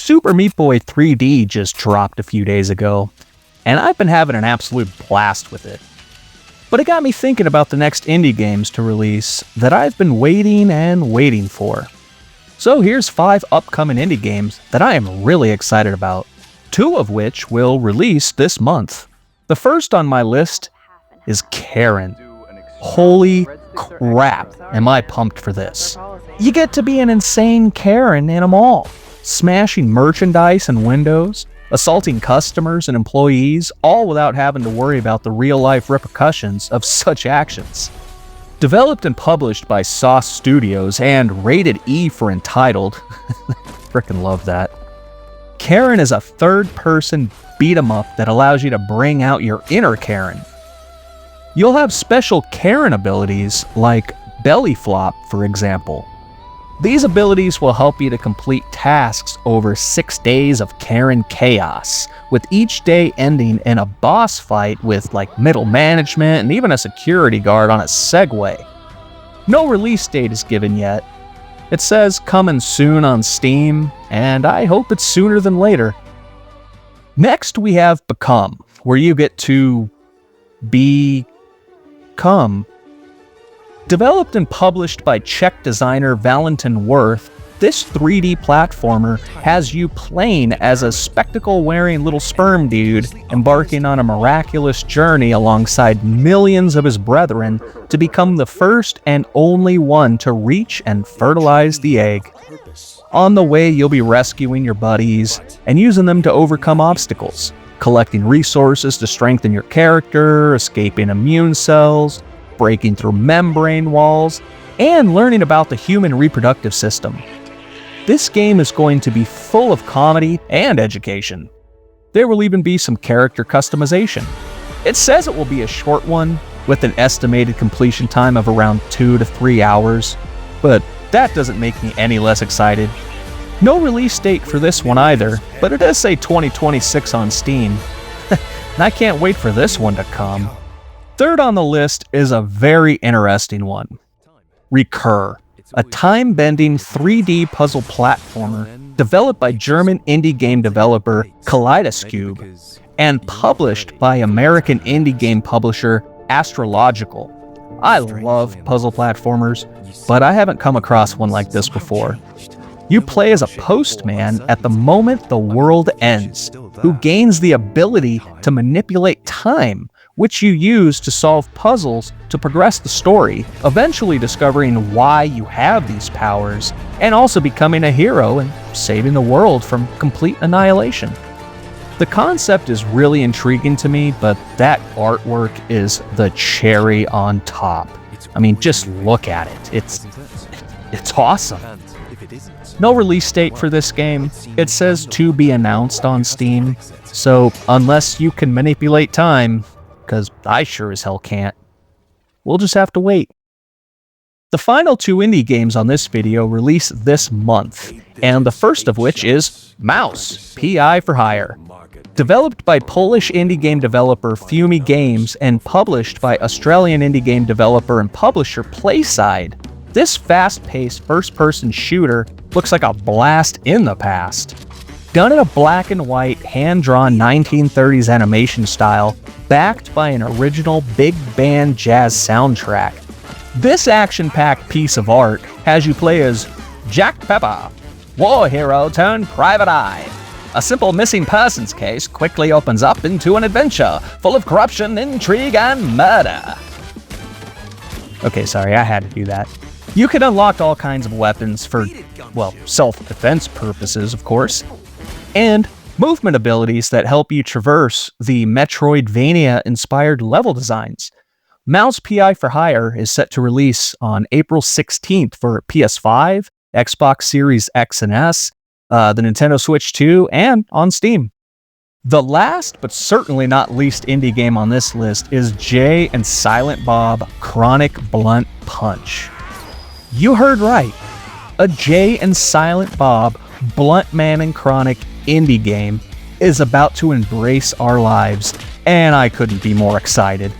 Super Meat Boy 3D just dropped a few days ago, and I've been having an absolute blast with it. But it got me thinking about the next indie games to release that I've been waiting for. So here's 5 upcoming indie games that I am really excited about, 2 of which will release this month. The first on my list is Karen. Holy crap, am I pumped for this. You get to be an insane Karen in a mall, smashing merchandise and windows, assaulting customers and employees, all without having to worry about the real-life repercussions of such actions. Developed and published by Sauce Studios and rated E for Entitled, frickin' love that. Karen is a third-person beat-em-up that allows you to bring out your inner Karen. You'll have special Karen abilities like Belly Flop, for example. These abilities will help you to complete tasks over 6 days of Karen chaos, with each day ending in a boss fight with middle management and even a security guard on a Segway. No release date is given yet. It says coming soon on Steam, and I hope it's sooner than later. Next we have Become, where you get to become. Developed and published by Czech designer Valentin Worth, this 3D platformer has you playing as a spectacle-wearing little sperm dude embarking on a miraculous journey alongside millions of his brethren to become the first and only one to reach and fertilize the egg. On the way, you'll be rescuing your buddies and using them to overcome obstacles, collecting resources to strengthen your character, escaping immune cells, breaking through membrane walls, and learning about the human reproductive system. This game is going to be full of comedy and education. There will even be some character customization. It says it will be a short one, with an estimated completion time of around 2 to 3 hours, but that doesn't make me any less excited. No release date for this one either, but it does say 2026 on Steam. And I can't wait for this one to come. Third on the list is a very interesting one. Recur, a time-bending 3D puzzle platformer developed by German indie game developer Kaleidoscube and published by American indie game publisher Astrological. I love puzzle platformers, but I haven't come across one like this before. You play as a postman at the moment the world ends, who gains the ability to manipulate time, which you use to solve puzzles to progress the story, eventually discovering why you have these powers, and also becoming a hero and saving the world from complete annihilation. The concept is really intriguing to me, but that artwork is the cherry on top. I mean, just look at it. It's awesome. No release date for this game. It says to be announced on Steam, so unless you can manipulate time, because I sure as hell can't, we'll just have to wait. The final 2 indie games on this video release this month, and the first of which is Mouse, PI for Hire. Developed by Polish indie game developer Fumi Games and published by Australian indie game developer and publisher Playside, this fast-paced first-person shooter looks like a blast in the past. Done in a black and white, hand-drawn 1930s animation style, backed by an original big band jazz soundtrack. This action-packed piece of art has you play as Jack Pepper, war hero turned private eye. A simple missing persons case quickly opens up into an adventure full of corruption, intrigue, and murder. Okay, sorry, I had to do that. You can unlock all kinds of weapons for, self-defense purposes, of course, and movement abilities that help you traverse the Metroidvania-inspired level designs. Mouse PI for Hire is set to release on April 16th for PS5, Xbox Series X and S, the Nintendo Switch 2, and on Steam. The last, but certainly not least indie game on this list is Jay and Silent Bob Chronic Blunt Punch. You heard right. A Jay and Silent Bob Blunt Man and Chronic indie game is about to embrace our lives, and I couldn't be more excited.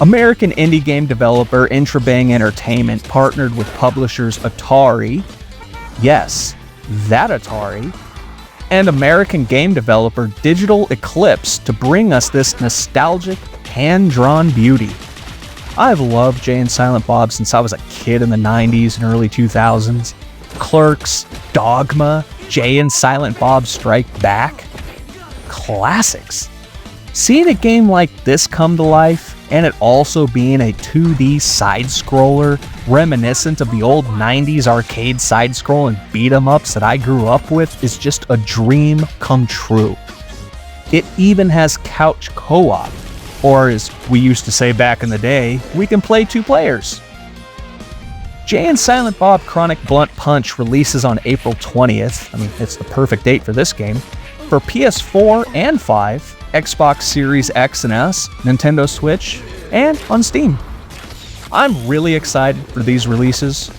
American indie game developer Intrabang Entertainment partnered with publishers Atari, yes, that Atari, and American game developer Digital Eclipse to bring us this nostalgic, hand-drawn beauty. I've loved Jay and Silent Bob since I was a kid in the 90s and early 2000s. Clerks, Dogma, Jay and Silent Bob Strike Back. Classics. Seeing a game like this come to life, and it also being a 2D side-scroller reminiscent of the old 90s arcade side-scroll and beat-em-ups that I grew up with, is just a dream come true. It even has couch co-op, or as we used to say back in the day, we can play 2 players. Jay and Silent Bob Chronic Blunt Punch releases on April 20th, it's the perfect date for this game, for PS4 and 5, Xbox Series X and S, Nintendo Switch, and on Steam. I'm really excited for these releases,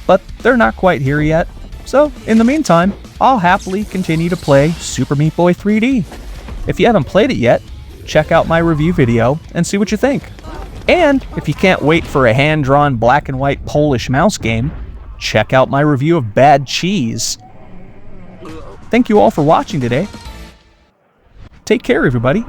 but they're not quite here yet, so in the meantime, I'll happily continue to play Super Meat Boy 3D. If you haven't played it yet, check out my review video and see what you think. And if you can't wait for a hand-drawn black and white Polish mouse game, check out my review of Bad Cheese. Thank you all for watching today. Take care, everybody.